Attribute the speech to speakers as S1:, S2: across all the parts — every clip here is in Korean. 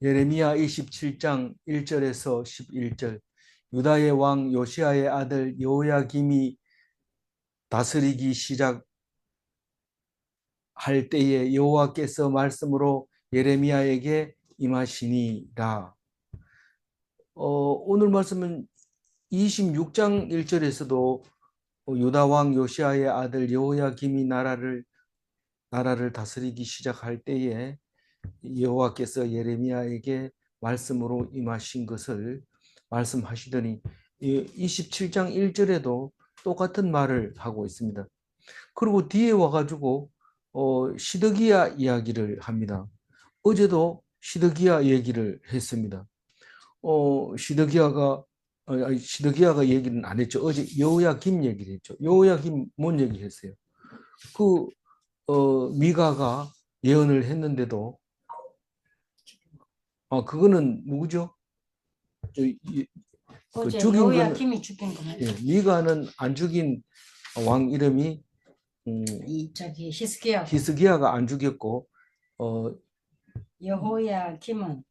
S1: 예레미야 27장 1절에서 11절. 유다의 왕 요시아의 아들 여호야김이 다스리기 시작할 때에 여호와께서 말씀으로 예레미야에게 임하시니라. 오늘 말씀은 26장 1절에서도 유다 왕 요시아의 아들 여호야김이 나라를 다스리기 시작할 때에 여호와께서 예레미야에게 말씀으로 임하신 것을 말씀하시더니 27장 1절에도 똑같은 말을 하고 있습니다. 그리고 뒤에 와가지고 시드기야 이야기를 합니다. 어제도 시드기야 얘기를 했습니다. 시드기야가 얘기는 안 했죠. 어제 여호야김 얘기를 했죠. 여호야김 뭔 얘기 했어요? 그 미가가 예언을 했는데도 그거는 누구죠?
S2: 어제
S1: 죽인
S2: 여호야김이 죽인 거만.
S1: 예, 미가는 안 죽인 왕 이름이 히스기야가 안 죽였고
S2: 여호야김은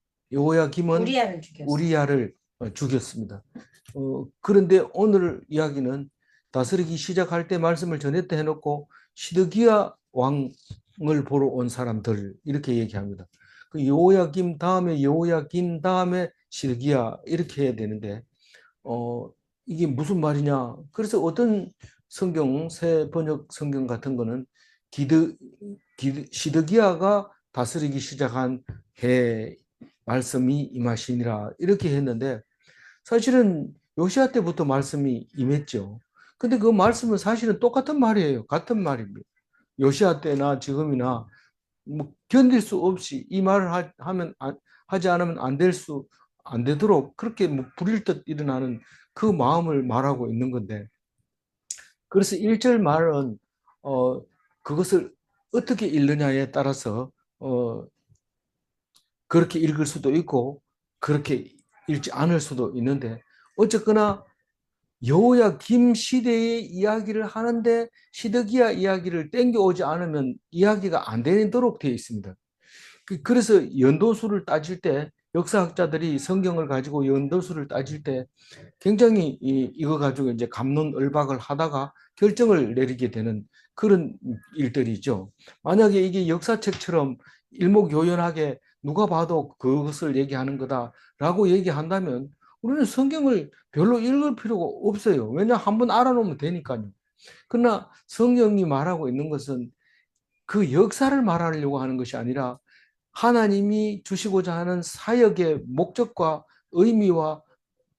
S1: 우리야를 죽였습니다. 그런데 오늘 이야기는 다스리기 시작할 때 말씀을 전했다 해놓고 시드기야 왕을 보러 온 사람들 이렇게 얘기합니다. 그 여호야김 다음에 여호야긴 다음에 시드기야 이렇게 해야 되는데 이게 무슨 말이냐? 그래서 어떤 성경 새 번역 성경 같은 거는 시드기야가 다스리기 시작한 해 말씀이 임하시니라 이렇게 했는데 사실은 요시아 때부터 말씀이 임했죠. 근데 그 말씀은 사실은 똑같은 말이에요. 같은 말입니다. 요시아 때나 지금이나 뭐 견딜 수 없이 이 말을 하지 않으면 안 되도록 그렇게 뭐 불일 듯 일어나는 그 마음을 말하고 있는 건데 그래서 1절 말은 그것을 어떻게 읽느냐에 따라서 그렇게 읽을 수도 있고 그렇게 읽지 않을 수도 있는데 어쨌거나 여호야김 시대의 이야기를 하는데 시드기야 이야기를 땡겨오지 않으면 이야기가 안 되도록 되어 있습니다. 그래서 연도수를 따질 때 역사학자들이 성경을 가지고 연도수를 따질 때 굉장히 이거 가지고 이제 갑론을박을 하다가 결정을 내리게 되는 그런 일들이죠. 만약에 이게 역사책처럼 일목요연하게 누가 봐도 그것을 얘기하는 거다라고 얘기한다면 우리는 성경을 별로 읽을 필요가 없어요. 왜냐 한번 알아놓으면 되니까요. 그러나 성경이 말하고 있는 것은 그 역사를 말하려고 하는 것이 아니라 하나님이 주시고자 하는 사역의 목적과 의미와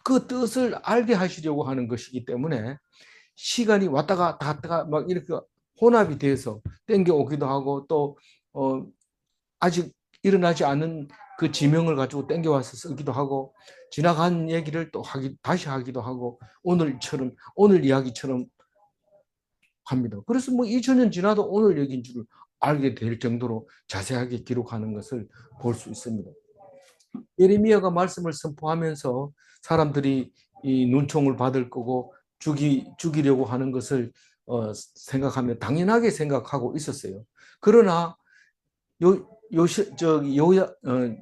S1: 그 뜻을 알게 하시려고 하는 것이기 때문에 시간이 왔다가 갔다가 막 이렇게 혼합이 돼서 땡겨오기도 하고 또 아직 일어나지 않은 그 지명을 가지고 땡겨와서 쓰기도 하고 지나간 얘기를 또 다시 하기도 하고 오늘 이야기처럼 합니다. 그래서 뭐 2000년 지나도 오늘 얘기인 줄 알게 될 정도로 자세하게 기록하는 것을 볼 수 있습니다. 예레미야가 말씀을 선포하면서 사람들이 이 눈총을 받을 거고 죽이려고 하는 것을 생각하면 당연하게 생각하고 있었어요. 그러나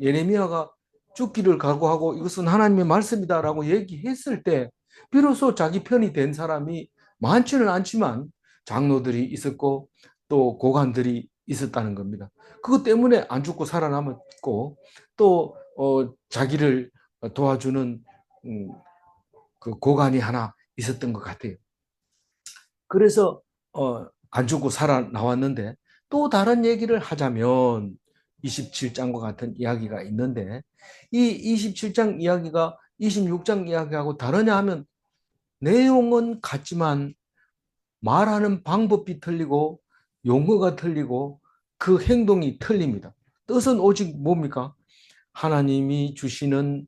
S1: 예레미야가 죽기를 각오하고 이것은 하나님의 말씀이다라고 얘기했을 때 비로소 자기 편이 된 사람이 많지는 않지만 장로들이 있었고 또 고관들이 있었다는 겁니다. 그것 때문에 안 죽고 살아남았고 또 자기를 도와주는 그 고관이 하나 있었던 것 같아요. 그래서 안 죽고 살아나왔는데 또 다른 얘기를 하자면 27장과 같은 이야기가 있는데 이 27장 이야기가 26장 이야기하고 다르냐 하면 내용은 같지만 말하는 방법이 틀리고 용어가 틀리고 그 행동이 틀립니다. 뜻은 오직 뭡니까? 하나님이 주시는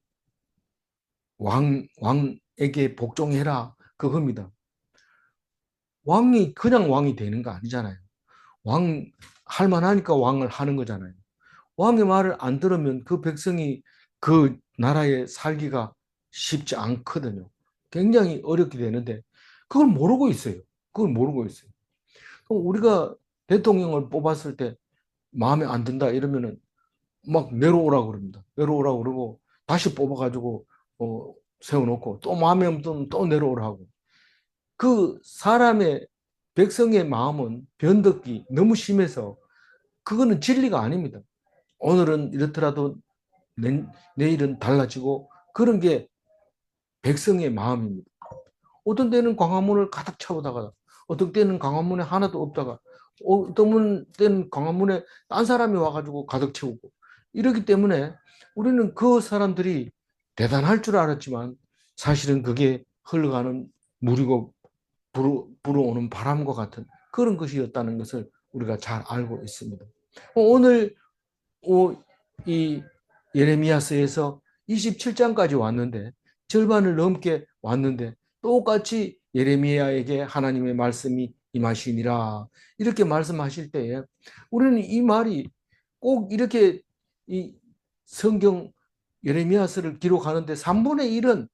S1: 왕에게 복종해라 그겁니다. 왕이 그냥 왕이 되는 거 아니잖아요. 왕 할만하니까 왕을 하는 거잖아요. 왕의 말을 안 들으면 그 백성이 그 나라에 살기가 쉽지 않거든요. 굉장히 어렵게 되는데 그걸 모르고 있어요. 그걸 모르고 있어요. 그럼 우리가 대통령을 뽑았을 때 마음에 안 든다 이러면은 막 내려오라고 그럽니다. 내려오라고 그러고 다시 뽑아가지고 세워놓고 또 마음에 없으면 또 내려오라고. 그 사람의 백성의 마음은 변덕이 너무 심해서 그거는 진리가 아닙니다. 오늘은 이렇더라도 내일은 달라지고 그런 게 백성의 마음입니다. 어떤 때는 광화문을 가득 채우다가 어떤 때는 광화문에 하나도 없다가 어떤 때는 광화문에 딴 사람이 와가지고 가득 채우고 이러기 때문에 우리는 그 사람들이 대단할 줄 알았지만 사실은 그게 흘러가는 물이고 불어오는 바람과 같은 그런 것이었다는 것을 우리가 잘 알고 있습니다. 오늘 이 예레미야서에서 27장까지 왔는데 절반을 넘게 왔는데 똑같이 예레미야에게 하나님의 말씀이 임하시니라 이렇게 말씀하실 때에 우리는 이 말이 꼭 이렇게 이 성경 예레미야서를 기록하는데 3분의 1은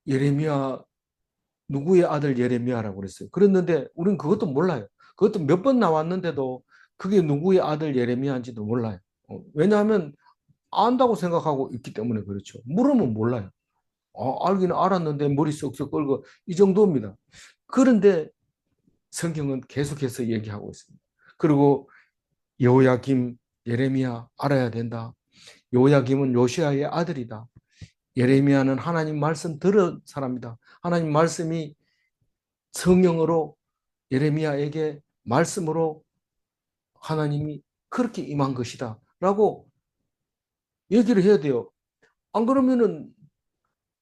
S1: 예레미야 누구의 아들 예레미야라고 그랬어요. 그랬는데 우리는 그것도 몰라요. 그것도 몇 번 나왔는데도 그게 누구의 아들 예레미야인지도 몰라요. 왜냐하면 안다고 생각하고 있기 때문에 그렇죠. 물으면 몰라요. 알기는 알았는데 머리 쏙쏙 끌고 이 정도입니다. 그런데 성경은 계속해서 얘기하고 있습니다. 그리고 여호야김, 예레미야 알아야 된다. 여호야김은 요시아의 아들이다. 예레미야는 하나님 말씀 들은 사람이다. 하나님 말씀이 성령으로 예레미야에게 말씀으로 하나님이 그렇게 임한 것이다. 라고 얘기를 해야 돼요. 안 그러면은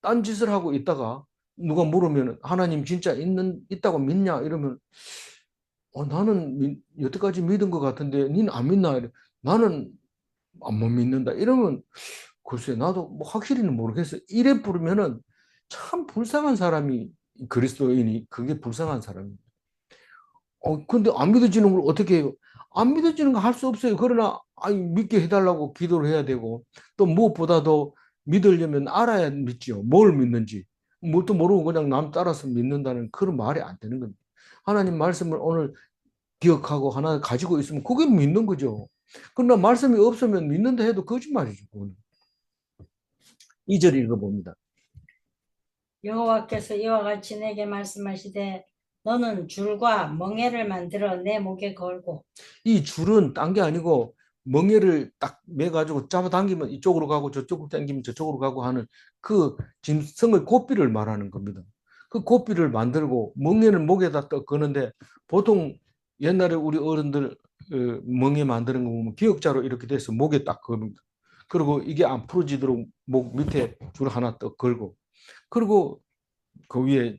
S1: 딴짓을 하고 있다가 누가 물으면 하나님 진짜 있다고 믿냐? 이러면 나는 여태까지 믿은 것 같은데 니는 안 믿나? 나는 안 못 믿는다. 이러면 글쎄 나도 뭐 확실히는 모르겠어요. 이래 부르면은 참 불쌍한 사람이 그리스도인이 그게 불쌍한 사람입니다. 근데 안 믿어지는 걸 어떻게 해요? 안 믿어지는 거 할 수 없어요. 그러나 아니 믿게 해달라고 기도를 해야 되고 또 무엇보다도 믿으려면 알아야 믿지요. 뭘 믿는지. 뭣도 모르고 그냥 남 따라서 믿는다는 그런 말이 안 되는 겁니다. 하나님 말씀을 오늘 기억하고 하나 가지고 있으면 그게 믿는 거죠. 그러나 말씀이 없으면 믿는다 해도 거짓말이죠. 그거는. 2절 읽어봅니다.
S2: 여호와께서 이와 같이 내게 말씀하시되 너는 줄과 멍에를 만들어 내 목에 걸고.
S1: 이 줄은 딴 게 아니고 멍에를 딱 매가지고 잡아당기면 이쪽으로 가고 저쪽으로 당기면 저쪽으로 가고 하는 그 짐승의 고삐를 말하는 겁니다. 그 고삐를 만들고 멍에는 목에다 딱 거는데 보통 옛날에 우리 어른들 멍에 만드는 거 보면 기역자로 이렇게 돼서 목에 딱 겁니다. 그리고 이게 안 풀어지도록 목 밑에 줄 하나 딱 걸고 그리고 그 위에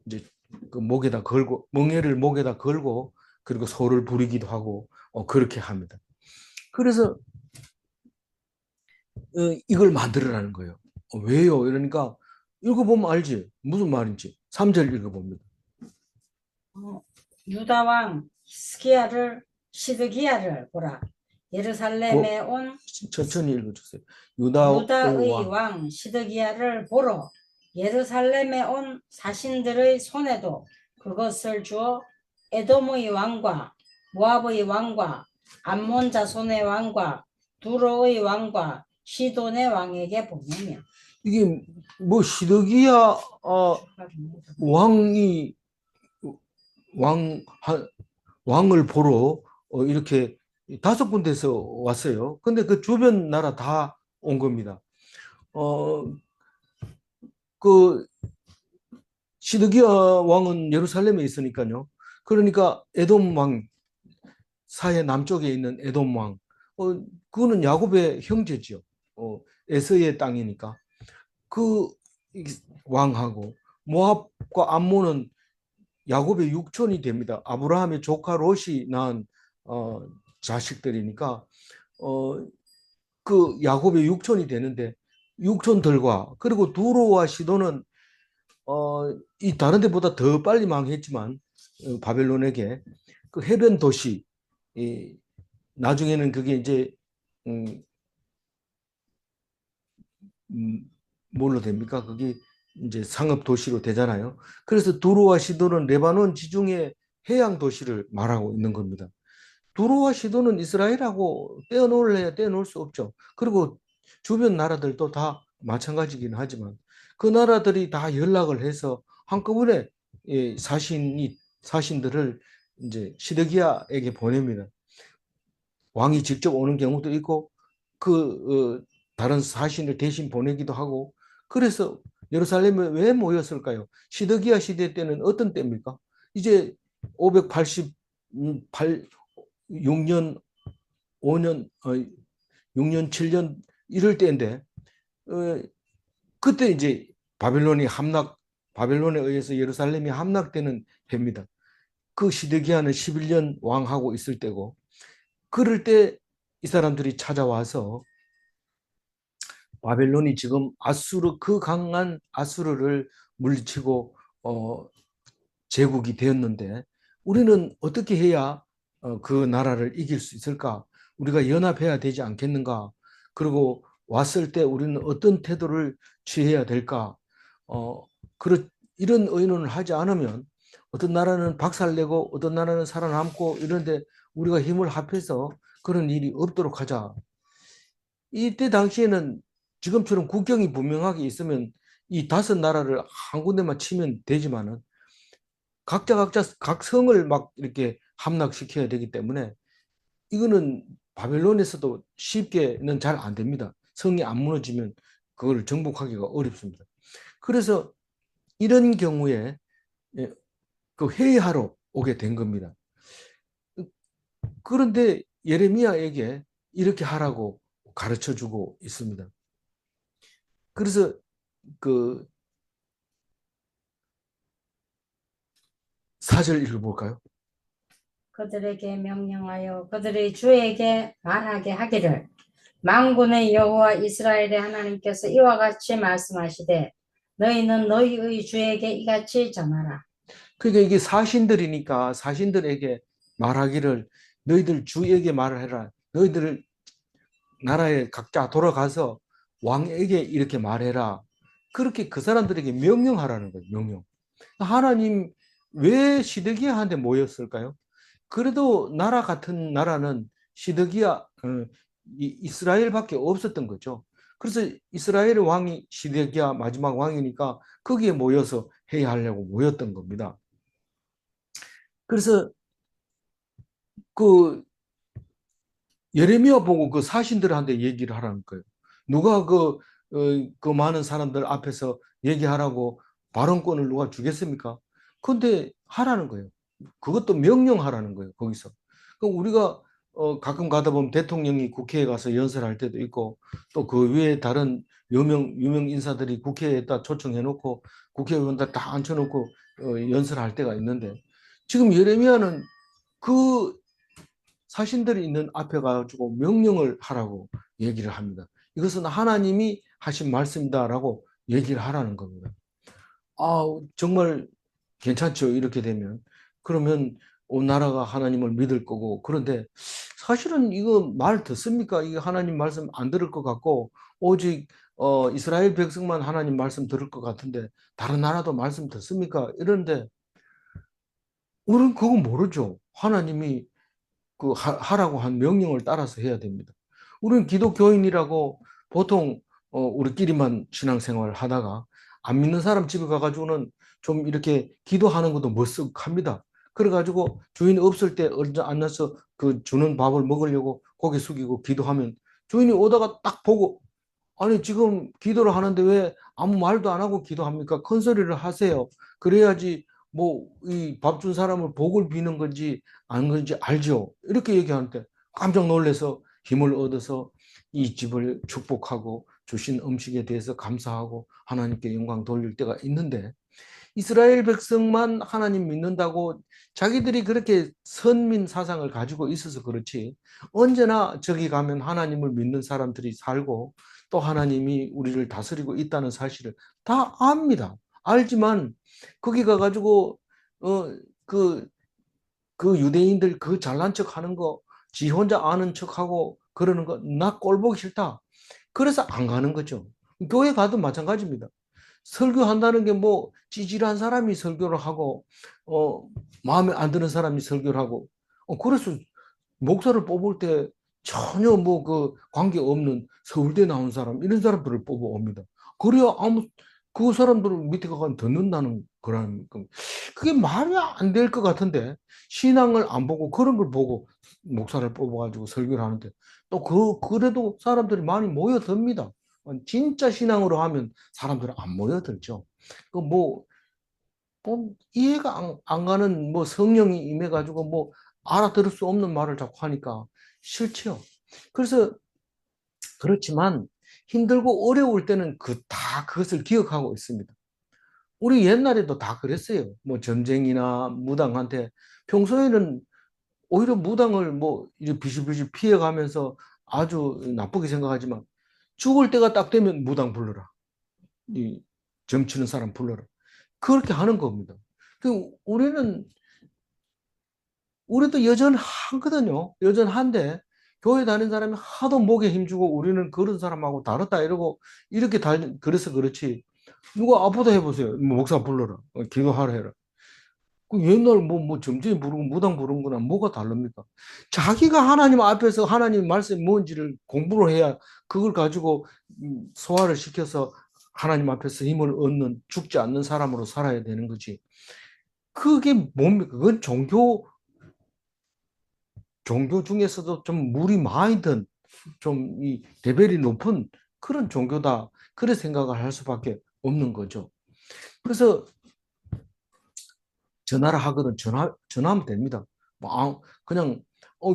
S1: 이제 그 목에다 걸고 멍에를 목에다 걸고 그리고 소를 부리기도 하고 그렇게 합니다. 그래서 이걸 만들어라는 거예요. 왜요? 이러니까 읽어보면 알지 무슨 말인지. 3절 읽어봅니다.
S2: 유다 왕 시드기야를 보라. 예루살렘에 온
S1: 천천히 읽어주세요. 유다의
S2: 유다의
S1: 왕.
S2: 왕 시드기야를 보러 예루살렘에 온 사신들의 손에도 그것을 주어 에돔의 왕과 모압의 왕과 암몬 자손의 왕과 두로의 왕과 시돈의 왕에게 보내며.
S1: 이게 뭐 시드기야 왕이 왕 왕을 보러 이렇게 5군데서 왔어요. 근데 그 주변 나라 다 온 겁니다. 그 시드기야 왕은 예루살렘에 있으니까요. 그러니까 에돔 왕 사해 남쪽에 있는 에돔 왕, 그거는 야곱의 형제죠. 에서의 땅이니까 그 왕하고 모압과 암몬은 야곱의 육촌이 됩니다. 아브라함의 조카 롯이 낳은 자식들이니까 그 야곱의 육촌이 되는데 육촌들과 그리고 두로와 시도는 이 다른 데보다 더 빨리 망했지만 바벨론에게 그 해변 도시 나중에는 그게 이제 음, 뭘로 됩니까? 그게 이제 상업 도시로 되잖아요. 그래서 두로와 시도는 레바논 지중해 해양 도시를 말하고 있는 겁니다. 두로와 시도는 이스라엘하고 떼어놓을래야 떼어놓을 수 없죠. 그리고 주변 나라들도 다 마찬가지긴 하지만 그 나라들이 다 연락을 해서 한꺼번에 사신들을 이제 시드기야에게 보냅니다. 왕이 직접 오는 경우도 있고 다른 사신을 대신 보내기도 하고 그래서 예루살렘에 왜 모였을까요? 시드기야 시대 때는 어떤 때입니까? 이제 588 6년 5년 6년 7년 이럴 때인데 그때 이제 바벨론에 의해서 예루살렘이 함락되는 해입니다. 그 시드기야는 11년 왕하고 있을 때고 그럴 때 이 사람들이 찾아와서 바벨론이 지금 그 강한 아수르를 물리치고 제국이 되었는데 우리는 어떻게 해야 그 나라를 이길 수 있을까? 우리가 연합해야 되지 않겠는가? 그리고 왔을 때 우리는 어떤 태도를 취해야 될까? 어, 이런 의논을 하지 않으면 어떤 나라는 박살내고 어떤 나라는 살아남고 이런데 우리가 힘을 합해서 그런 일이 없도록 하자. 이때 당시에는 지금처럼 국경이 분명하게 있으면 이 다섯 나라를 한 군데만 치면 되지만은 각자 각 성을 막 이렇게 함락시켜야 되기 때문에 이거는 바벨론에서도 쉽게는 잘 안 됩니다. 성이 안 무너지면 그걸 정복하기가 어렵습니다. 그래서 이런 경우에 예, 그 회의하러 오게 된 겁니다. 그런데 예레미야에게 이렇게 하라고 가르쳐 주고 있습니다. 그래서 그 4절 읽어볼까요?
S2: 그들에게 명령하여 그들의 주에게 말하게 하기를 만군의 여호와 이스라엘의 하나님께서 이와 같이 말씀하시되 너희는 너희의 주에게 이같이 전하라.
S1: 그러니까 이게 사신들이니까 사신들에게 말하기를 너희들 주에게 말을 해라. 너희들 나라에 각자 돌아가서 왕에게 이렇게 말해라. 그렇게 그 사람들에게 명령하라는 거예요. 명령. 하나님 왜 시드기야한테 모였을까요? 그래도 나라 같은 나라는 이스라엘밖에 없었던 거죠. 그래서 이스라엘의 왕이 시드기야 마지막 왕이니까 거기에 모여서 회의하려고 모였던 겁니다. 그래서 그 예레미야 보고 그 사신들한테 얘기를 하라는 거예요. 누가 그 많은 사람들 앞에서 얘기하라고 발언권을 누가 주겠습니까? 근데 하라는 거예요. 그것도 명령하라는 거예요. 거기서. 그럼 우리가 가끔 가다 보면 대통령이 국회에 가서 연설할 때도 있고 또 그 위에 다른 유명 인사들이 국회에다 초청해 놓고 국회의원들 다 앉혀놓고 연설할 때가 있는데 지금 예레미야는 그 사신들이 있는 앞에 가지고 명령을 하라고 얘기를 합니다. 이것은 하나님이 하신 말씀이다라고 얘기를 하라는 겁니다. 아, 정말 괜찮죠. 이렇게 되면. 그러면 온 나라가 하나님을 믿을 거고. 그런데 사실은 이거 말 듣습니까? 이게 하나님 말씀 안 들을 것 같고, 오직 이스라엘 백성만 하나님 말씀 들을 것 같은데, 다른 나라도 말씀 듣습니까? 이런데, 우리는 그거 모르죠. 하나님이 하라고 한 명령을 따라서 해야 됩니다. 우리는 기독교인이라고 보통 우리끼리만 신앙생활을 하다가 안 믿는 사람 집에 가가지고는 좀 이렇게 기도하는 것도 머쓱합니다. 그래가지고 주인이 없을 때 앉아서 그 주는 밥을 먹으려고 고개 숙이고 기도하면 주인이 오다가 딱 보고 아니 지금 기도를 하는데 왜 아무 말도 안 하고 기도합니까? 큰 소리를 하세요. 그래야지 뭐 이 밥 준 사람을 복을 비는 건지 아닌 건지 알죠. 이렇게 얘기하는데 깜짝 놀라서 힘을 얻어서 이 집을 축복하고 주신 음식에 대해서 감사하고 하나님께 영광 돌릴 때가 있는데 이스라엘 백성만 하나님 믿는다고 자기들이 그렇게 선민 사상을 가지고 있어서 그렇지 언제나 저기 가면 하나님을 믿는 사람들이 살고 또 하나님이 우리를 다스리고 있다는 사실을 다 압니다. 알지만 거기 가가지고 어, 그, 그 유대인들 그 잘난 척 하는 거, 지 혼자 아는 척 하고 그러는 거 나 꼴보기 싫다. 그래서 안 가는 거죠. 교회 가도 마찬가지입니다. 설교한다는 게 뭐 찌질한 사람이 설교를 하고 마음에 안 드는 사람이 설교를 하고 그래서 목사를 뽑을 때 전혀 뭐 그 관계 없는 서울대 나온 사람 이런 사람들을 뽑아옵니다. 그래야 아무 그 사람들을 밑에 가서 듣는다는 거라는 그게 말이 안 될 것 같은데 신앙을 안 보고 그런 걸 보고 목사를 뽑아가지고 설교를 하는데 또 그래도 사람들이 많이 모여듭니다. 진짜 신앙으로 하면 사람들은 안 모여들죠. 그뭐 이해가 안 가는 뭐 성령이 임해가지고 뭐 알아들을 수 없는 말을 자꾸 하니까 싫지요. 그래서 그렇지만 힘들고 어려울 때는 다 그것을 기억하고 있습니다. 우리 옛날에도 다 그랬어요. 뭐 전쟁이나 무당한테 평소에는 오히려 무당을 뭐 이렇게 비실비실 피해가면서 아주 나쁘게 생각하지만 죽을 때가 딱 되면 무당 불러라. 이 점치는 사람 불러라. 그렇게 하는 겁니다. 우리는 우리도 여전하거든요. 여전한데 교회 다니는 사람이 하도 목에 힘주고 우리는 그런 사람하고 다르다 이러고 이렇게 그래서 그렇지. 누가 아프다 해보세요. 뭐 목사 불러라. 기도하라 해라. 그 옛날 뭐 점쟁이 부르고 무당 부르는 거나 뭐가 다릅니까? 자기가 하나님 앞에서 하나님 말씀이 뭔지를 공부를 해야 그걸 가지고 소화를 시켜서 하나님 앞에서 힘을 얻는 죽지 않는 사람으로 살아야 되는 거지. 그게 뭡니까? 그건 종교 중에서도 좀 물이 많이 든, 좀 이 레벨이 높은 그런 종교다. 그런 생각을 할 수밖에 없는 거죠. 그래서 전화를 하거든. 전화하면 됩니다. 뭐, 그냥,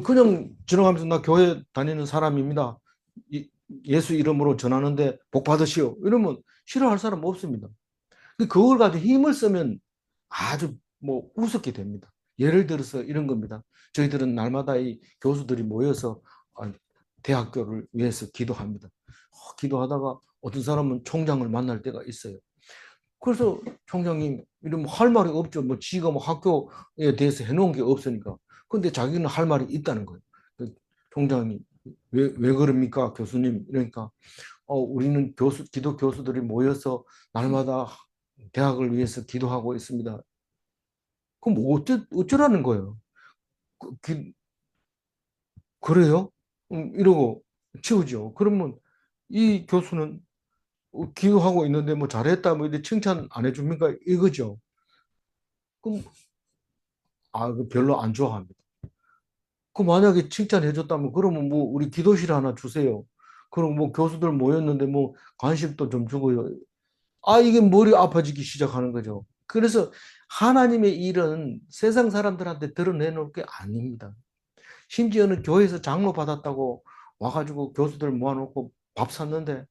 S1: 그냥 지나가면서 나 교회 다니는 사람입니다. 예수 이름으로 전하는데 복 받으시오. 이러면 싫어할 사람 없습니다. 그걸 가지고 힘을 쓰면 아주 뭐 우습게 됩니다. 예를 들어서 이런 겁니다. 저희들은 날마다 이 교수들이 모여서 아, 대학교를 위해서 기도합니다. 기도하다가 어떤 사람은 총장을 만날 때가 있어요. 그래서 총장님 이러면 할 말이 없죠. 뭐 지가 뭐 학교에 대해서 해놓은 게 없으니까. 근데 자기는 할 말이 있다는 거예요. 그 총장님 왜 그럽니까 교수님 이러니까 우리는 기독 교수들이 모여서 날마다 대학을 위해서 기도하고 있습니다. 그럼 뭐 어쩌라는 거예요? 그, 그래요? 이러고 치우죠. 그러면 이 교수는 기도하고 있는데 뭐 잘했다 뭐 이렇게 칭찬 안 해줍니까? 이거죠. 그럼 별로 안 좋아합니다. 그 만약에 칭찬해 줬다면 그러면 뭐 우리 기도실 하나 주세요. 그럼 뭐 교수들 모였는데 뭐 간식도 좀 주고요. 이게 머리 아파지기 시작하는 거죠. 그래서 하나님의 일은 세상 사람들한테 드러내놓을 게 아닙니다. 심지어는 교회에서 장로 받았다고 와가지고 교수들 모아놓고 밥 샀는데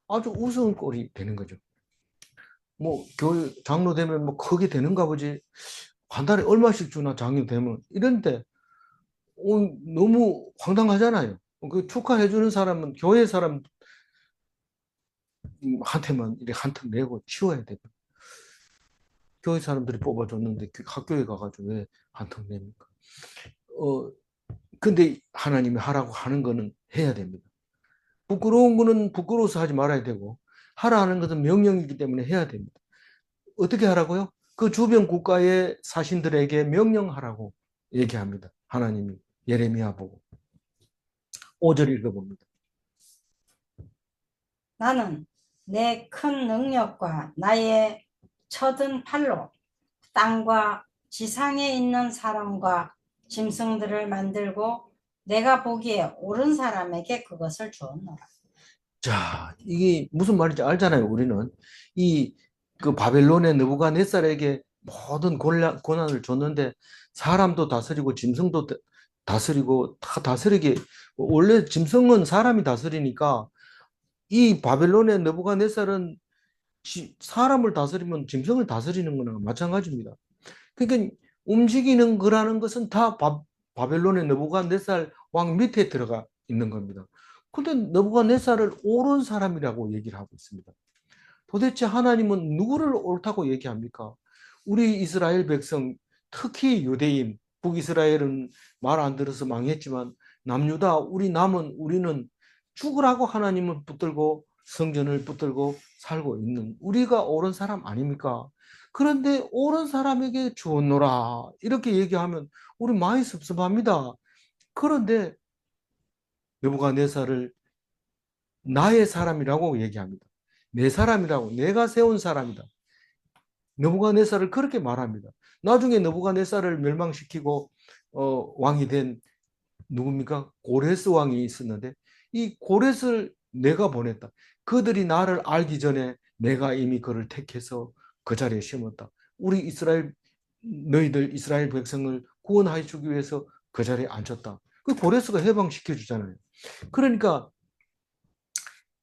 S1: 아주 우스운 꼴이 되는 거죠. 뭐 교회 장로 되면 뭐 크게 되는가 보지. 한 달에 얼마씩 주나 장로 되면 이런데 너무 황당하잖아요. 그 축하해주는 사람은 교회 사람한테만 이렇게 한턱 내고 치워야 돼요. 교회 사람들이 뽑아줬는데 학교에 가가지고 왜 한턱 냅니까? 어, 근데 하나님이 하라고 하는 거는 해야 됩니다. 부끄러운 거는 부끄러워서 하지 말아야 되고, 하라 하는 것은 명령이기 때문에 해야 됩니다. 어떻게 하라고요? 그 주변 국가의 사신들에게 명령하라고 얘기합니다. 하나님이 예레미야 보고. 5절 읽어봅니다.
S2: 나는 내 큰 능력과 나의 쳐든 팔로 땅과 지상에 있는 사람과 짐승들을 만들고 내가 보기에 옳은 사람에게 그것을 주었노라.
S1: 자, 이게 무슨 말인지 알잖아요, 우리는. 그 바벨론의 느부갓네살에게 모든 고난을 줬는데 사람도 다스리고 짐승도 다스리고 다 다스리게 원래 짐승은 사람이 다스리니까 이 바벨론의 느부갓네살은 사람을 다스리면 짐승을 다스리는 거나 마찬가지입니다. 그러니까 움직이는 거라는 것은 다 바벨론의 느부갓네살 왕 밑에 들어가 있는 겁니다. 근데 느부갓네살을 옳은 사람이라고 얘기를 하고 있습니다. 도대체 하나님은 누구를 옳다고 얘기합니까? 우리 이스라엘 백성, 특히 유대인, 북이스라엘은 말 안 들어서 망했지만 남유다, 우리는 죽으라고 하나님을 붙들고 성전을 붙들고 살고 있는 우리가 옳은 사람 아닙니까? 그런데 옳은 사람에게 주었노라 이렇게 얘기하면 우리 많이 섭섭합니다. 그런데 느부갓네살을 나의 사람이라고 얘기합니다. 내 사람이라고, 내가 세운 사람이다. 느부갓네살을 그렇게 말합니다. 나중에 느부갓네살을 멸망시키고 왕이 된 누굽니까? 고레스 왕이 있었는데 이 고레스를 내가 보냈다. 그들이 나를 알기 전에 내가 이미 그를 택해서 그 자리에 심었다. 우리 이스라엘 너희들 이스라엘 백성을 구원하여 주기 위해서 그 자리에 앉혔다. 그 고레스가 해방시켜 주잖아요. 그러니까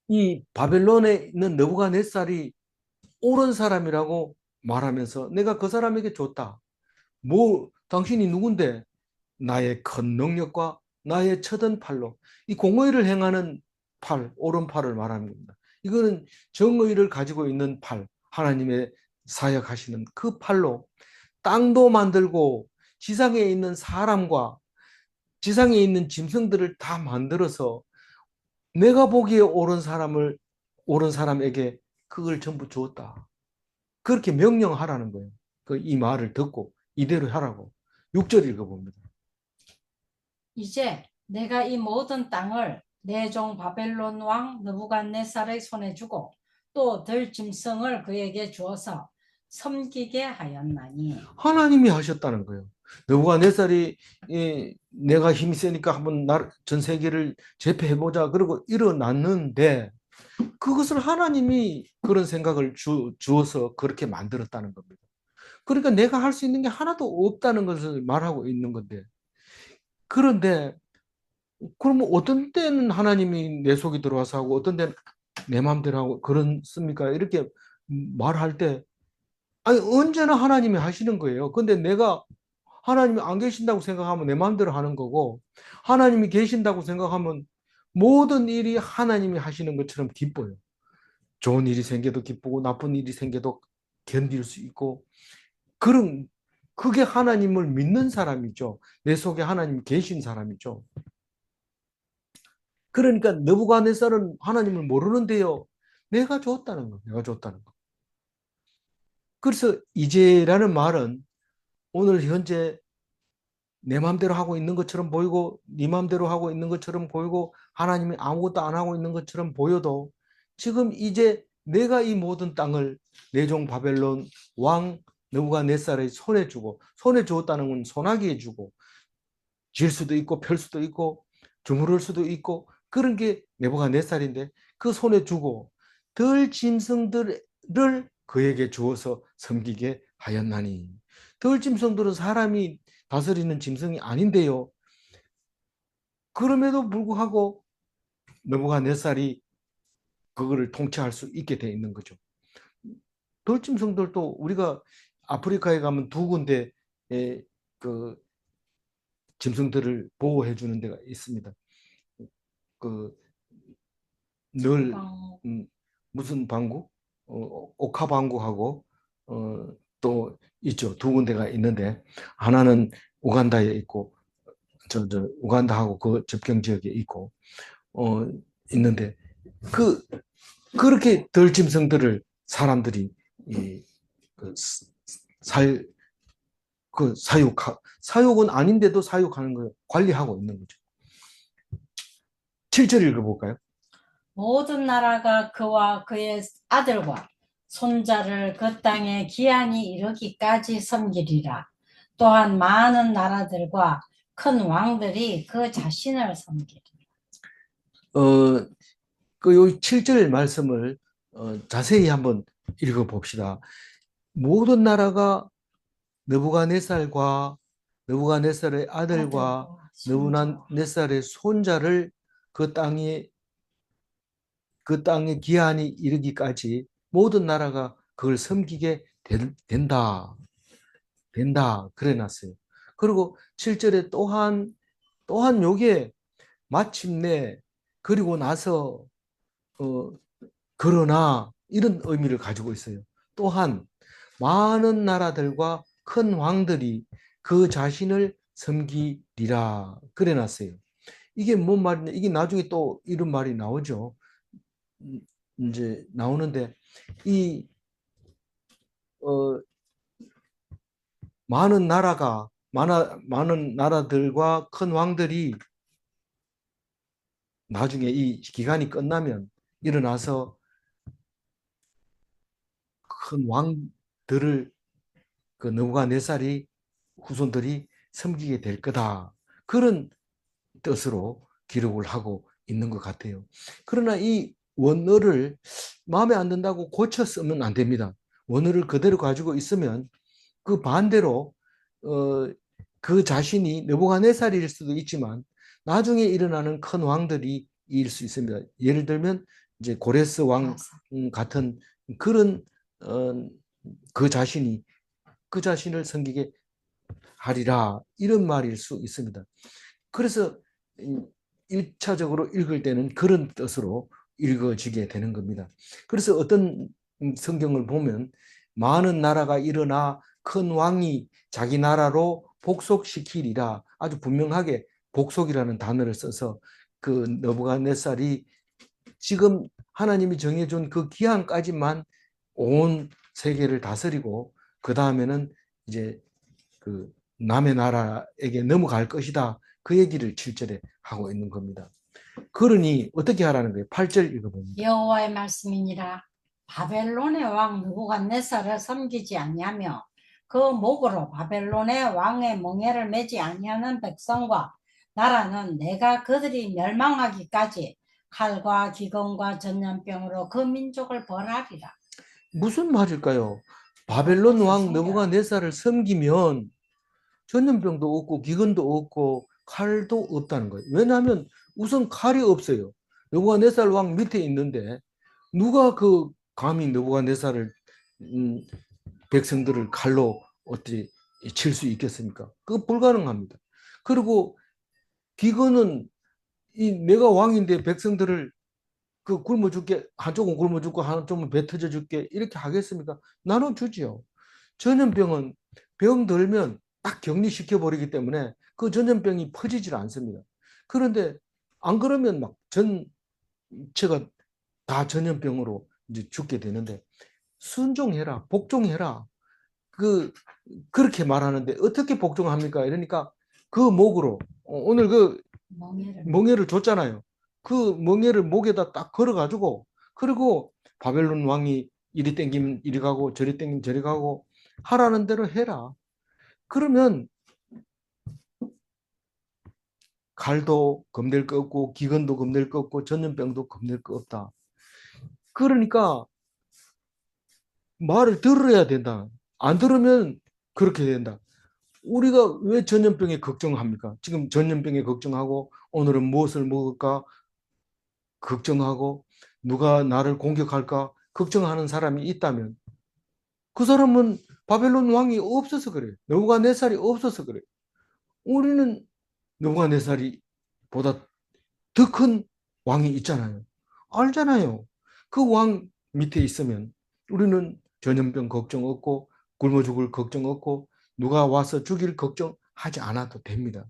S1: 이 바벨론에 있는 느부갓네살이 옳은 사람이라고 말하면서 내가 그 사람에게 줬다. 뭐 당신이 누군데? 나의 큰 능력과 나의 쳐든 팔로 이 공의를 행하는 팔, 오른팔을 말하는 겁니다. 이거는 정의를 가지고 있는 팔, 하나님의 사역하시는 그 팔로 땅도 만들고 지상에 있는 사람과 지상에 있는 짐승들을 다 만들어서 내가 보기에 옳은 사람에게 그걸 전부 주었다. 그렇게 명령하라는 거예요. 이 말을 듣고 이대로 하라고. 6절 읽어봅니다.
S2: 이제 내가 이 모든 땅을 내 종 바벨론 왕 느부갓네살의 손에 주고 또 들 짐승을 그에게 주어서 섬기게 하였나니.
S1: 하나님이 하셨다는 거예요. 느부갓네살이 내가 힘이 세니까 한번 전 세계를 제패해보자 그러고 일어났는데 그것을 하나님이 그런 생각을 주어서 그렇게 만들었다는 겁니다. 그러니까 내가 할 수 있는 게 하나도 없다는 것을 말하고 있는 건데 그런데 그러면 어떤 때는 하나님이 내 속에 들어와서 하고 어떤 때는 내 마음대로 하고 그렇습니까? 이렇게 말할 때 아니 언제나 하나님이 하시는 거예요. 근데 내가 하나님이 안 계신다고 생각하면 내 마음대로 하는 거고 하나님이 계신다고 생각하면 모든 일이 하나님이 하시는 것처럼 기뻐요. 좋은 일이 생겨도 기쁘고 나쁜 일이 생겨도 견딜 수 있고 그런 그게 하나님을 믿는 사람이죠. 내 속에 하나님이 계신 사람이죠. 그러니까 느부갓네살은 하나님을 모르는데요. 내가 줬다는 거. 내가 줬다는 거. 그래서 이제라는 말은 오늘 현재 내 마음대로 하고 있는 것처럼 보이고 네 마음대로 하고 있는 것처럼 보이고 하나님이 아무것도 안 하고 있는 것처럼 보여도 지금 이제 내가 이 모든 땅을 내 종 바벨론 왕 느부갓네살의 손에 주고 손에 주었다는 건 손아귀에 주고 질 수도 있고 펼 수도 있고 주무를 수도 있고 그런 게 느부갓네살인데 그 손에 주고 들 짐승들을 그에게 주어서 섬기게 하였나니 들 짐승들은 사람이 다스리는 짐승이 아닌데요. 그럼에도 불구하고 느부갓네살이 그거를 통치할 수 있게 돼 있는 거죠. 들 짐승들도 우리가 아프리카에 가면 두 군데의 그 짐승들을 보호해 주는 데가 있습니다. 그 늘
S2: 방어.
S1: 무슨 방구? 오카 방구하고 또 있죠. 두 군데가 있는데 하나는 우간다에 있고 저 우간다하고 그 접경 지역에 있고 어, 있는데 그 그렇게 들짐승들을 사람들이 이, 그 살, 사육은 아닌데도 사육하는 걸 관리하고 있는 거죠. 7절 읽어볼까요?
S2: 모든 나라가 그와 그의 아들과 손자를 그 땅에 기한이 이르기까지 섬기리라. 또한 많은 나라들과 큰 왕들이 그 자신을 섬기리라.
S1: 어, 요 7절 말씀을 자세히 한번 읽어봅시다. 모든 나라가 느부갓네살과 느부갓네살의 아들과
S2: 아들과 손자.
S1: 느부갓네살의 손자를 그 땅에 기한이 이르기까지 모든 나라가 그걸 섬기게 된다 그래 놨어요. 그리고 7절에 또한 요게 마침내 그리고 나서 어, 그러나 이런 의미를 가지고 있어요. 또한 많은 나라들과 큰 왕들이 그 자신을 섬기리라 그래 놨어요. 이게 뭔 말이냐? 이게 나중에 또 이런 말이 나오죠. 이제 나오는데 이 어, 많은 나라가 많은 나라들과 큰 왕들이 나중에 이 기간이 끝나면 일어나서 큰 왕들을 그 느부갓네살이 후손들이 섬기게 될 거다. 그런 뜻으로 기록을 하고 있는 것 같아요. 그러나 이 원어를 마음에 안 든다고 고쳐 쓰면 안 됩니다. 원어를 그대로 가지고 있으면 그 반대로 어, 그 자신이 느부갓네살일 수도 있지만 나중에 일어나는 큰 왕들이 일 수 있습니다. 예를 들면 이제 고레스 왕
S2: 가사.
S1: 같은 그런 어, 그 자신이 그 자신을 섬기게 하리라 이런 말일 수 있습니다. 그래서 1차적으로 읽을 때는 그런 뜻으로 읽어지게 되는 겁니다. 그래서 어떤 성경을 보면 많은 나라가 일어나 큰 왕이 자기 나라로 복속시키리라 아주 분명하게 복속이라는 단어를 써서 그 느부갓네살이 지금 하나님이 정해준 그 기한까지만 온 세계를 다스리고 그 다음에는 이제 그 남의 나라에게 넘어갈 것이다. 그 얘기를 7절에 하고 있는 겁니다. 그러니 어떻게 하라는 거예요? 8절 읽어봅니다.
S2: 여호와의 말씀이니라. 바벨론의 왕 느부갓네살을 섬기지 아니하며 그 목으로 바벨론의 왕의 멍에를 매지 아니하는 백성과 나라는 내가 그들이 멸망하기까지 칼과 기근과 전염병으로 그 민족을 벌하리라.
S1: 무슨 말일까요? 바벨론 왕 느부갓네살을 섬기면 전염병도 없고 기근도 없고 칼도 없다는 거예요. 왜냐하면 우선 칼이 없어요. 느부갓네살 왕 밑에 있는데 누가 그 감히 느부갓네살을 백성들을 칼로 어떻게 칠 수 있겠습니까? 그거 불가능합니다. 그리고 기근은 이 내가 왕인데 백성들을 그 굶어 죽게 한쪽은 굶어 죽고 한쪽은 배 터져 죽게 이렇게 하겠습니까? 나눠 주지요. 전염병은 병 들면 딱 격리시켜 버리기 때문에 그 전염병이 퍼지질 않습니다. 그런데 안 그러면 막 전체가 다 전염병으로 이제 죽게 되는데 순종해라, 복종해라. 그렇게 말하는데 어떻게 복종합니까? 이러니까 그 목으로 오늘 그 멍에를 줬잖아요. 그 멍에를 목에다 딱 걸어가지고 그리고 바벨론 왕이 이리 땡기면 이리 가고 저리 땡기면 저리 가고 하라는 대로 해라. 그러면 칼도 겁낼 거 없고 기근도 겁낼 거 없고 전염병도 겁낼 거 없다. 그러니까 말을 들어야 된다. 안 들으면 그렇게 된다. 우리가 왜 전염병에 걱정합니까? 지금 전염병에 걱정하고 오늘은 무엇을 먹을까 걱정하고 누가 나를 공격할까 걱정하는 사람이 있다면 그 사람은 바벨론 왕이 없어서 그래요. 느부갓네살이 없어서 그래요. 우리는 느부갓네살이 보다 더 큰 왕이 있잖아요. 알잖아요. 그 왕 밑에 있으면 우리는 전염병 걱정 없고 굶어 죽을 걱정 없고 누가 와서 죽일 걱정하지 않아도 됩니다.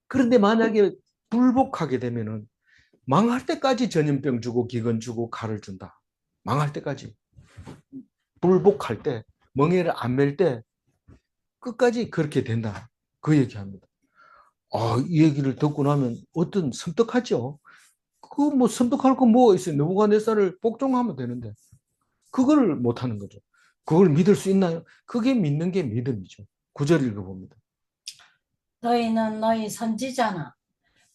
S1: 그런데 만약에 불복하게 되면은 망할 때까지 전염병 주고 기근 주고 칼을 준다. 망할 때까지. 불복할 때 멍에를 안 맬 때 끝까지 그렇게 된다. 그 얘기합니다. 이 얘기를 듣고 나면 어떤 섬뜩하죠. 그 뭐 섬뜩할 거 뭐 있어요. 느부갓네살을 복종하면 되는데 그걸 못 하는 거죠. 그걸 믿을 수 있나요? 그게 믿는 게 믿음이죠. 9절 읽어봅니다.
S2: 너희는 너희 선지자나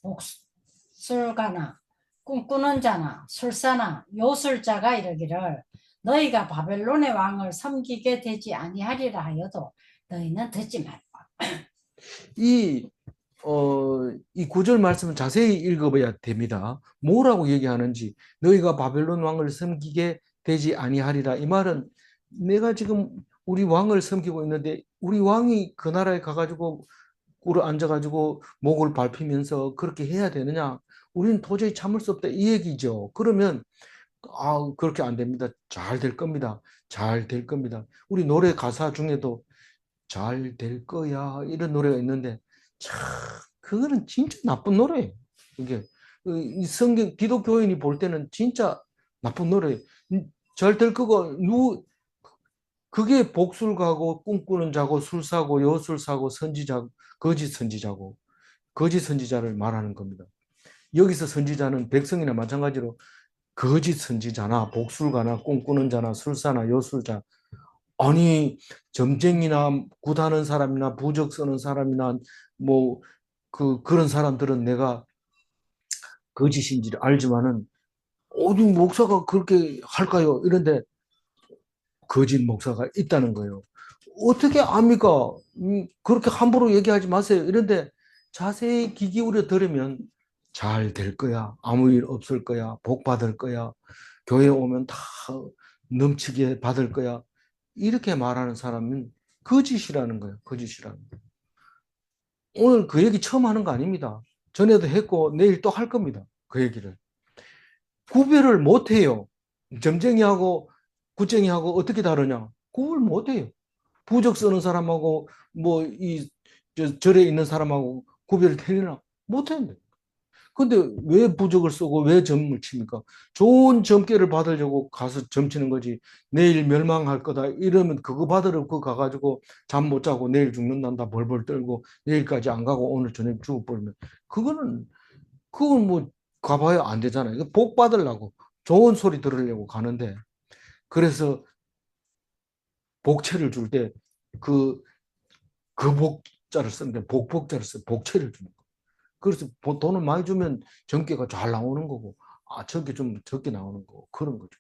S2: 목술가나 꿈꾸는 자나 술사나 요술자가 이르기를 너희가 바벨론의 왕을 섬기게 되지 아니하리라 하여도 너희는 듣지 말고.
S1: 이, 이 구절 말씀을 자세히 읽어봐야 됩니다. 뭐라고 얘기하는지 너희가 바벨론 왕을 섬기게 되지 아니하리라. 이 말은 내가 지금 우리 왕을 섬기고 있는데 우리 왕이 그 나라에 가가지고 꿇어 앉아가지고 목을 밟히면서 그렇게 해야 되느냐? 우리는 도저히 참을 수 없다 이 얘기죠. 그러면 그렇게 안 됩니다. 잘 될 겁니다. 잘 될 겁니다. 우리 노래 가사 중에도 잘 될 거야 이런 노래가 있는데 참 그거는 진짜 나쁜 노래예요. 이게 이 성경 기독교인이 볼 때는 진짜 나쁜 노래. 잘 될 거가 누구 그게 복술 가고 꿈꾸는 자고 술 사고 여술 사고 선지자 거짓 선지자고 거짓 선지자를 말하는 겁니다. 여기서 선지자는 백성이나 마찬가지로 거짓 선지자나 복술가나 꿈꾸는 자나 술사나 여술자 아니 점쟁이나 굿하는 사람이나 부적 쓰는 사람이나 뭐 그런 사람들은 내가 거짓인지를 알지만은 어디 목사가 그렇게 할까요? 이런데 거짓 목사가 있다는 거예요. 어떻게 압니까? 그렇게 함부로 얘기하지 마세요. 이런데 자세히 귀 기울여 들으면 잘 될 거야. 아무 일 없을 거야. 복 받을 거야. 교회 오면 다 넘치게 받을 거야. 이렇게 말하는 사람은 거짓이라는 거예요. 거짓이라는 거예요. 오늘 그 얘기 처음 하는 거 아닙니다. 전에도 했고 내일 또 할 겁니다. 그 얘기를. 구별을 못 해요. 점쟁이하고 굿쟁이하고 어떻게 다르냐? 구별 못 해요. 부적 쓰는 사람하고 뭐 이 절에 있는 사람하고 구별이 되려나? 못 하는데. 근데 왜 부적을 쓰고 왜 점을 칩니까? 좋은 점괘를 받으려고 가서 점치는 거지. 내일 멸망할 거다. 이러면 그거 받으러 그 가가지고 잠 못 자고 내일 죽는단다 벌벌 떨고 내일까지 안 가고 오늘 저녁 죽어버리면 그건 뭐 가봐야 안 되잖아요. 이거 복 받으려고 좋은 소리 들으려고 가는데 그래서 복채를 줄 때 그 복자를 쓰는데 복자를 써 복채를 주는 거. 그래서 돈을 많이 주면 전개가 잘 나오는 거고 저게 좀 적게 나오는 거고 그런 거죠.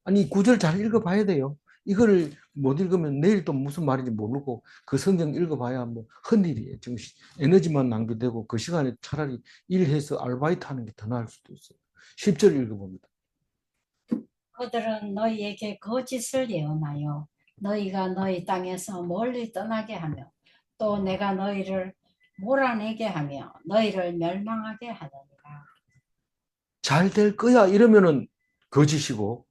S1: 아니 구절 잘 읽어봐야 돼요. 이거를 못 읽으면 내일 또 무슨 말인지 모르고 그 성경 읽어봐야 뭐 헛일이에요. 지금 에너지만 낭비되고 그 시간에 차라리 일해서 아르바이트 하는 게 더 나을 수도 있어요. 10절 읽어봅니다.
S2: 그들은 너희에게 거짓을 예언하여 너희가 너희 땅에서 멀리 떠나게 하며 또 내가 너희를 몰아내게 하며 너희를 멸망하게 하느니라.
S1: 잘 될 거야 이러면은 거짓이고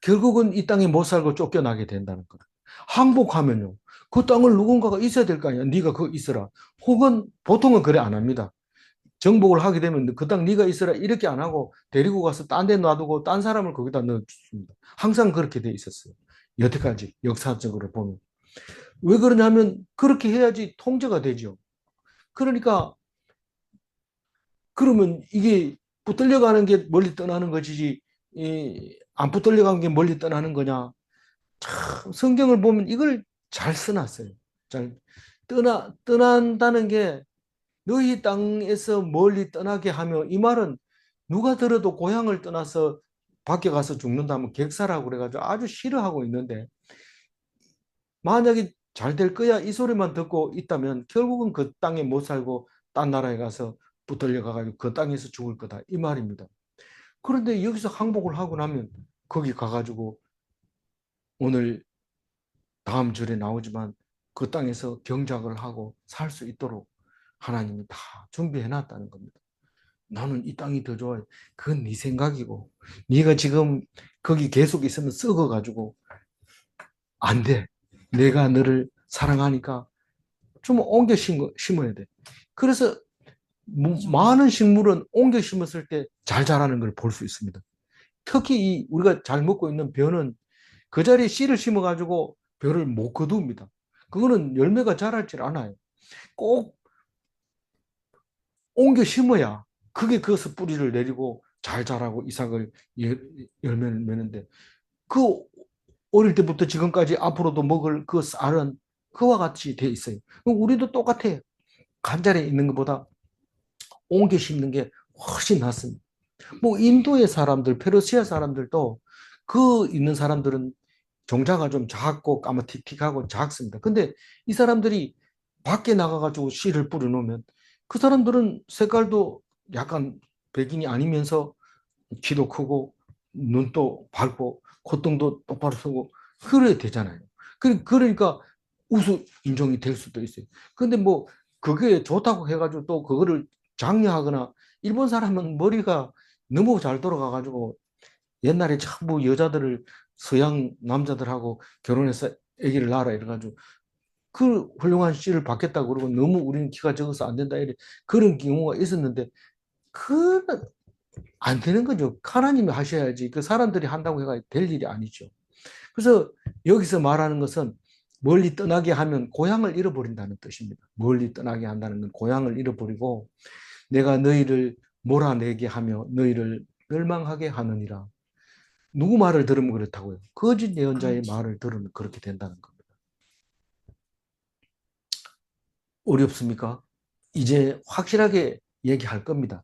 S1: 결국은 이 땅에 못 살고 쫓겨나게 된다는 거다. 항복하면요. 그 땅을 누군가가 있어야 될 거 아니야. 네가 그 있어라. 혹은 보통은 그래 안 합니다. 정복을 하게 되면 그 땅 네가 있어라 이렇게 안 하고 데리고 가서 딴 데 놔두고 딴 사람을 거기다 넣어줍니다. 항상 그렇게 돼 있었어요. 여태까지 역사적으로 보면. 왜 그러냐면 그렇게 해야지 통제가 되죠. 그러니까 그러면 이게 붙들려가는 게 멀리 떠나는 것이지 안 붙들려가는 게 멀리 떠나는 거냐. 참 성경을 보면 이걸 잘 써놨어요. 잘 떠난다는 게 너희 땅에서 멀리 떠나게 하며 이 말은 누가 들어도 고향을 떠나서 밖에 가서 죽는다면 객사라고 그래가지고 아주 싫어하고 있는데 만약에 잘 될 거야 이 소리만 듣고 있다면 결국은 그 땅에 못 살고 딴 나라에 가서 붙들려 가가지고 그 땅에서 죽을 거다 이 말입니다. 그런데 여기서 항복을 하고 나면 거기 가가지고 오늘 다음 절에 나오지만 그 땅에서 경작을 하고 살 수 있도록 하나님이 다 준비해 놨다는 겁니다. 나는 이 땅이 더 좋아요. 그건 네 생각이고 네가 지금 거기 계속 있으면 썩어가지고 안 돼. 내가 너를 사랑하니까 좀 옮겨 심어야 돼. 그래서 많은 식물은 옮겨 심었을 때 잘 자라는 걸 볼 수 있습니다. 특히 우리가 잘 먹고 있는 벼는 그 자리에 씨를 심어가지고 벼를 못 거둡니다. 그거는 열매가 자랄질 않아요. 꼭 옮겨 심어야 그게 그것을 뿌리를 내리고 잘 자라고 이삭을 열매를 맺는데 그 어릴 때부터 지금까지 앞으로도 먹을 그 쌀은 그와 같이 돼 있어요. 우리도 똑같아요. 간절에 있는 것보다 옮겨 심는 게 훨씬 낫습니다. 뭐 인도의 사람들, 페르시아 사람들도 그 있는 사람들은 종자가 좀 작고 까마틱틱하고 작습니다. 근데 이 사람들이 밖에 나가가지고 씨를 뿌려놓으면 그 사람들은 색깔도 약간 백인이 아니면서 키도 크고 눈도 밝고 콧등도 똑바로 서고 그래야 되잖아요. 그러니까 우수 인종이 될 수도 있어요. 근데 뭐 그게 좋다고 해가지고 또 그거를 장려하거나 일본 사람은 머리가 너무 잘 돌아가가지고 옛날에 전부 여자들을 서양 남자들하고 결혼해서 아기를 낳아라 이래가지고 그 훌륭한 씨를 받겠다고 그러고 너무 우리는 키가 적어서 안 된다 이래 그런 경우가 있었는데 그 안 되는 거죠. 하나님이 하셔야지 그 사람들이 한다고 해가 될 일이 아니죠. 그래서 여기서 말하는 것은 멀리 떠나게 하면 고향을 잃어버린다는 뜻입니다. 멀리 떠나게 한다는 건 고향을 잃어버리고 내가 너희를 몰아내게 하며 너희를 멸망하게 하느니라. 누구 말을 들으면 그렇다고요? 거짓 예언자의
S2: 그렇지.
S1: 말을 들으면 그렇게 된다는 겁니다. 어렵습니까? 이제 확실하게 얘기할 겁니다.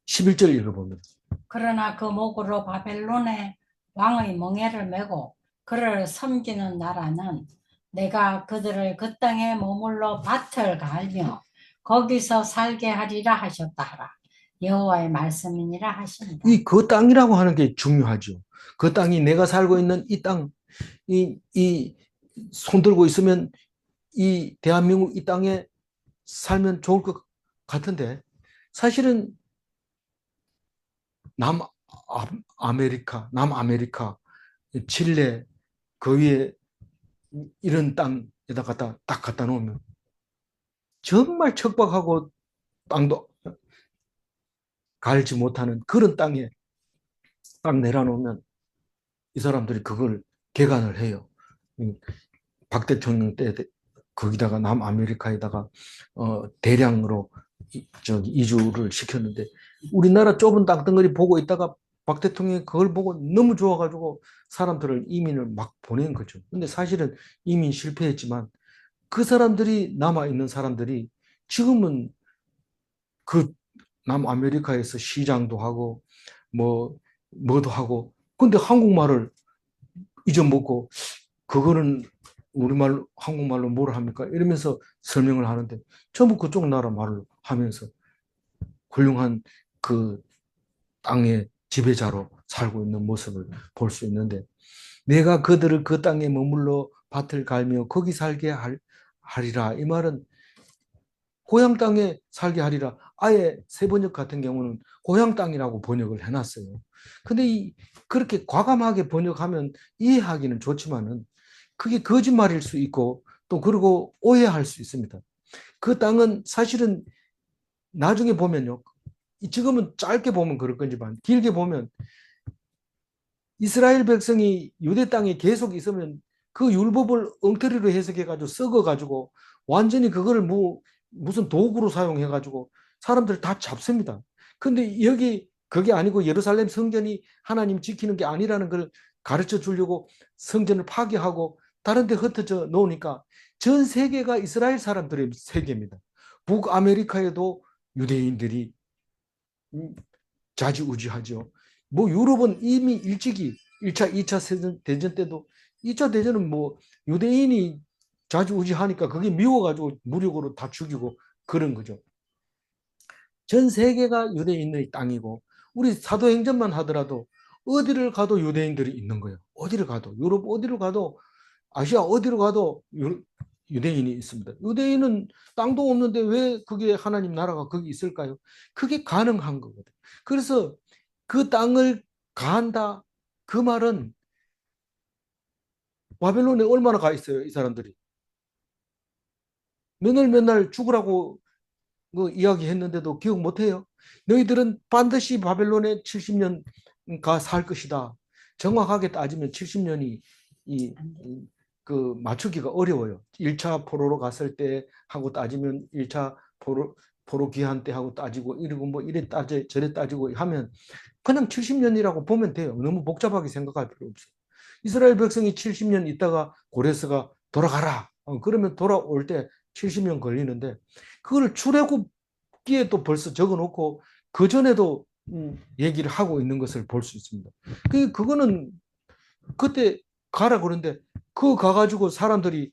S1: 11절 읽어봅니다.
S2: 그러나 그 목으로 바벨론의 왕의 멍에를 메고 그를 섬기는 나라는 내가 그들을 그 땅에 머물러 밭을 갈며 거기서 살게 하리라 하셨다 하라. 여호와의 말씀이니라 하십니다.
S1: 이 그 땅이라고 하는 게 중요하죠. 그 땅이 내가 살고 있는 이 땅, 이 손 들고 있으면 이 대한민국 이 땅에 살면 좋을 것 같은데 사실은 남아메리카, 칠레 그 위에 이런 땅에다 딱 갖다 놓으면 정말 척박하고 땅도 갈지 못하는 그런 땅에 딱 내려놓으면 이 사람들이 그걸 개간을 해요. 박 대통령 때 거기다가 남아메리카에다가 대량으로 이주를 시켰는데 우리나라 좁은 땅덩어리 보고 있다가 박 대통령이 그걸 보고 너무 좋아가지고 사람들을 이민을 막 보낸 거죠. 근데 사실은 이민 실패했지만 그 사람들이 남아있는 사람들이 지금은 그 남아메리카에서 시장도 하고 뭐도 하고 근데 한국말을 잊어먹고 그거는 우리말로 한국말로 뭐라 합니까? 이러면서 설명을 하는데 전부 그쪽 나라 말을 하면서 훌륭한 그 땅의 지배자로 살고 있는 모습을 볼 수 있는데 내가 그들을 그 땅에 머물러 밭을 갈며 거기 살게 하리라. 이 말은 고향 땅에 살게 하리라. 아예 세번역 같은 경우는 고향 땅이라고 번역을 해놨어요. 근데 그렇게 과감하게 번역하면 이해하기는 좋지만은 그게 거짓말일 수 있고 또 그리고 오해할 수 있습니다. 그 땅은 사실은 나중에 보면요. 지금은 짧게 보면 그럴 건지만 길게 보면 이스라엘 백성이 유대 땅에 계속 있으면 그 율법을 엉터리로 해석해가지고 썩어가지고 완전히 그걸 무슨 도구로 사용해가지고 사람들 다 잡습니다. 근데 여기 그게 아니고 예루살렘 성전이 하나님 지키는 게 아니라는 걸 가르쳐 주려고 성전을 파괴하고 다른 데 흩어져 놓으니까 전 세계가 이스라엘 사람들의 세계입니다. 북아메리카에도 유대인들이 좌지우지하죠. 뭐 유럽은 이미 일찍이 1차, 2차 대전 때도 2차 대전은 뭐 유대인이 좌지우지하니까 그게 미워가지고 무력으로 다 죽이고 그런 거죠. 전 세계가 유대인의 땅이고 우리 사도행전만 하더라도 어디를 가도 유대인들이 있는 거예요. 어디를 가도 유럽 어디를 가도 아시아 어디로 가도 유대인이 있습니다. 유대인은 땅도 없는데 왜 그게 하나님 나라가 거기 있을까요? 그게 가능한 거거든요. 그래서 그 땅을 간다. 그 말은 바벨론에 얼마나 가 있어요, 이 사람들이. 맨날 죽으라고 그 이야기했는데도 기억 못 해요. 너희들은 반드시 바벨론에 70년 가 살 것이다. 정확하게 따지면 70년이 그 맞추기가 어려워요. 1차 포로로 갔을 때 하고 따지면 1차 포로 귀환 때 하고 따지고 이러고 뭐 이래 저래 따지고 하면 그냥 70년이라고 보면 돼요. 너무 복잡하게 생각할 필요 없어요. 이스라엘 백성이 70년 있다가 고레스가 돌아가라. 그러면 돌아올 때 70년 걸리는데 그걸 출애굽기에 또 벌써 적어놓고 그 전에도 얘기를 하고 있는 것을 볼 수 있습니다. 그거는 그때 가라 그런데 그 가가지고 사람들이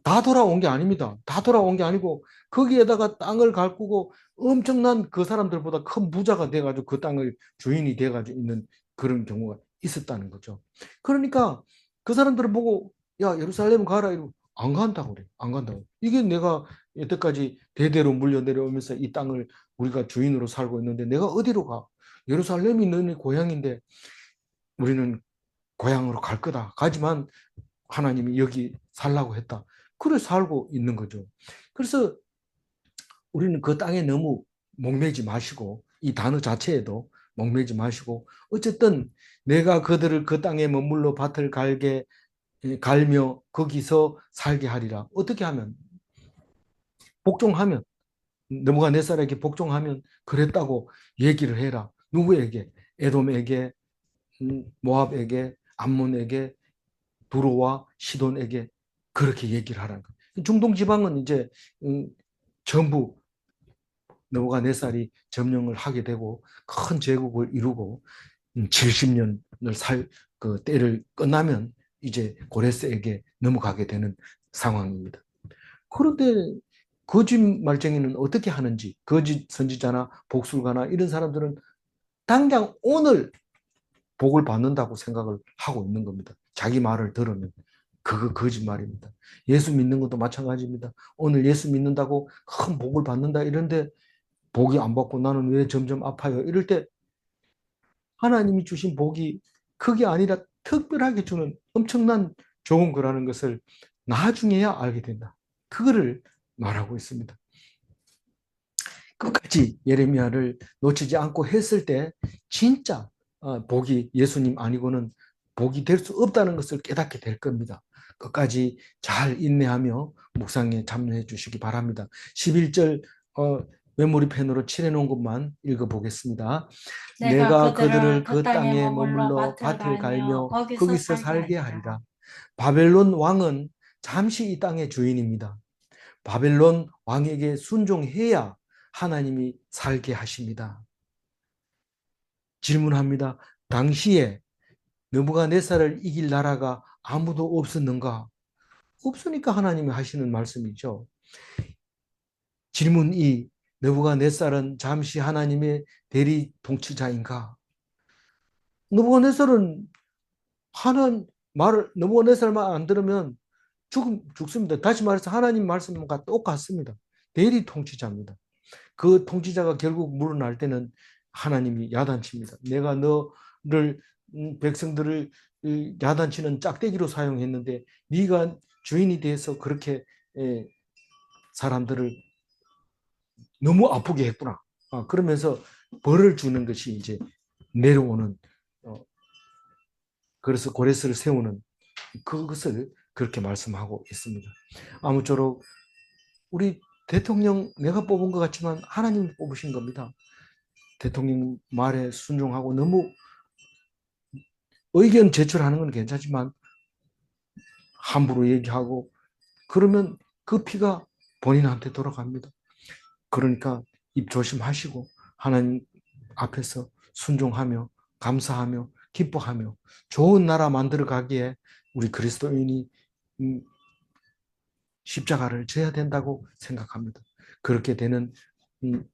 S1: 다 돌아온 게 아닙니다. 다 돌아온 게 아니고 거기에다가 땅을 가꾸고 엄청난 그 사람들보다 큰 부자가 돼가지고 그 땅을 주인이 돼가지고 있는 그런 경우가 있었다는 거죠. 그러니까 그 사람들을 보고 야 예루살렘 가라 이러고 안 간다고 그래. 안 간다고. 이게 내가 여태까지 대대로 물려 내려오면서 이 땅을 우리가 주인으로 살고 있는데 내가 어디로 가? 예루살렘이 너네 고향인데 우리는 고향으로 갈 거다. 가지만 하나님이 여기 살라고 했다. 그래 살고 있는 거죠. 그래서 우리는 그 땅에 너무 목매지 마시고 이 단어 자체에도 목매지 마시고 어쨌든 내가 그들을 그 땅에 머물러 밭을 갈며 거기서 살게 하리라. 어떻게 하면? 복종하면, 느부갓네살에게 복종하면 그랬다고 얘기를 해라. 누구에게? 에돔에게, 모압에게, 암몬에게, 두로와 시돈에게 그렇게 얘기를 하라는 거예요. 중동 지방은 이제 전부 느부갓네살이 점령을 하게 되고 큰 제국을 이루고 70년을 그 때를 끝나면 이제 고레스에게 넘어가게 되는 상황입니다. 그런데 거짓 말쟁이는 어떻게 하는지, 거짓 선지자나 복술가나 이런 사람들은 당장 오늘 복을 받는다고 생각을 하고 있는 겁니다. 자기 말을 들으면. 그거 거짓말입니다. 예수 믿는 것도 마찬가지입니다. 오늘 예수 믿는다고 큰 복을 받는다 이런데 복이 안 받고 나는 왜 점점 아파요? 이럴 때 하나님이 주신 복이 크게 아니라 특별하게 주는 엄청난 좋은 거라는 것을 나중에야 알게 된다. 그거를 말하고 있습니다. 끝까지 예레미야를 놓치지 않고 했을 때 진짜 복이 예수님 아니고는 복이 될 수 없다는 것을 깨닫게 될 겁니다. 끝까지 잘 인내하며 묵상에 참여해 주시기 바랍니다. 11절 메모리펜으로 칠해놓은 것만 읽어보겠습니다. 내가 그들을 그 땅에 머물러 밭을 갈며 거기서 살게 하리라. 바벨론 왕은 잠시 이 땅의 주인입니다. 바벨론 왕에게 순종해야 하나님이 살게 하십니다. 질문합니다. 당시에 느부갓네살을 이길 나라가 아무도 없었는가? 없으니까 하나님이 하시는 말씀이죠. 질문 2. 느부갓네살은 잠시 하나님의 대리 통치자인가? 느부갓네살은 느부갓네살 말 안 들으면 죽습니다. 다시 말해서 하나님 말씀과 똑같습니다. 대리 통치자입니다. 그 통치자가 결국 물러날 때는 하나님이 야단칩니다. 내가 너를 백성들을 야단치는 짝대기로 사용했는데 네가 주인이 돼서 그렇게 사람들을 너무 아프게 했구나. 그러면서 벌을 주는 것이 이제 내려오는 그래서 고레스를 세우는 그것을 그렇게 말씀하고 있습니다. 아무쪼록 우리 대통령 내가 뽑은 것 같지만 하나님이 뽑으신 겁니다. 대통령 말에 순종하고 너무 의견 제출하는 건 괜찮지만 함부로 얘기하고 그러면 그 피가 본인한테 돌아갑니다. 그러니까 입 조심하시고 하나님 앞에서 순종하며 감사하며 기뻐하며 좋은 나라 만들어 가기에 우리 그리스도인이 십자가를 져야 된다고 생각합니다. 그렇게 되는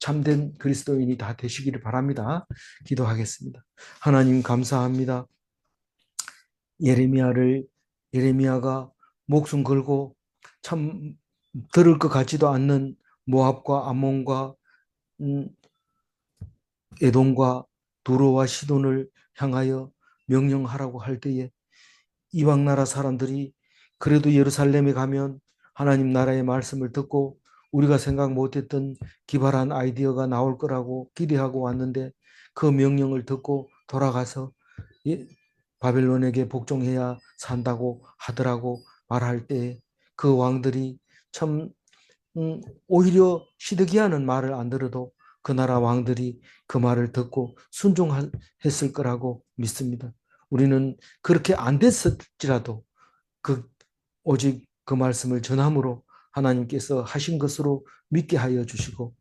S1: 참된 그리스도인이 다 되시기를 바랍니다. 기도하겠습니다. 하나님 감사합니다. 예레미야가 목숨 걸고 참 들을 것 같지도 않는 모압과 암몬과 에돔과 두로와 시돈을 향하여 명령하라고 할 때에 이방 나라 사람들이 그래도 예루살렘에 가면 하나님 나라의 말씀을 듣고 우리가 생각 못했던 기발한 아이디어가 나올 거라고 기대하고 왔는데 그 명령을 듣고 돌아가서 바벨론에게 복종해야 산다고 하더라고 말할 때 그 왕들이 참 오히려 시드기야는 말을 안 들어도 그 나라 왕들이 그 말을 듣고 순종했을 거라고 믿습니다. 우리는 그렇게 안 됐을지라도 오직 그 말씀을 전함으로 하나님께서 하신 것으로 믿게 하여 주시고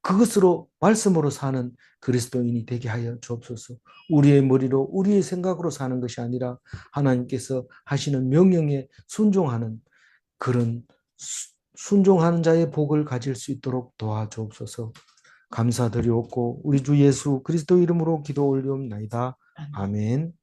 S1: 그것으로 말씀으로 사는 그리스도인이 되게 하여 주옵소서. 우리의 머리로 우리의 생각으로 사는 것이 아니라 하나님께서 하시는 명령에 순종하는 그런 순종하는 자의 복을 가질 수 있도록 도와주옵소서. 감사드리옵고 우리 주 예수 그리스도 이름으로 기도 올리옵나이다. 아멘.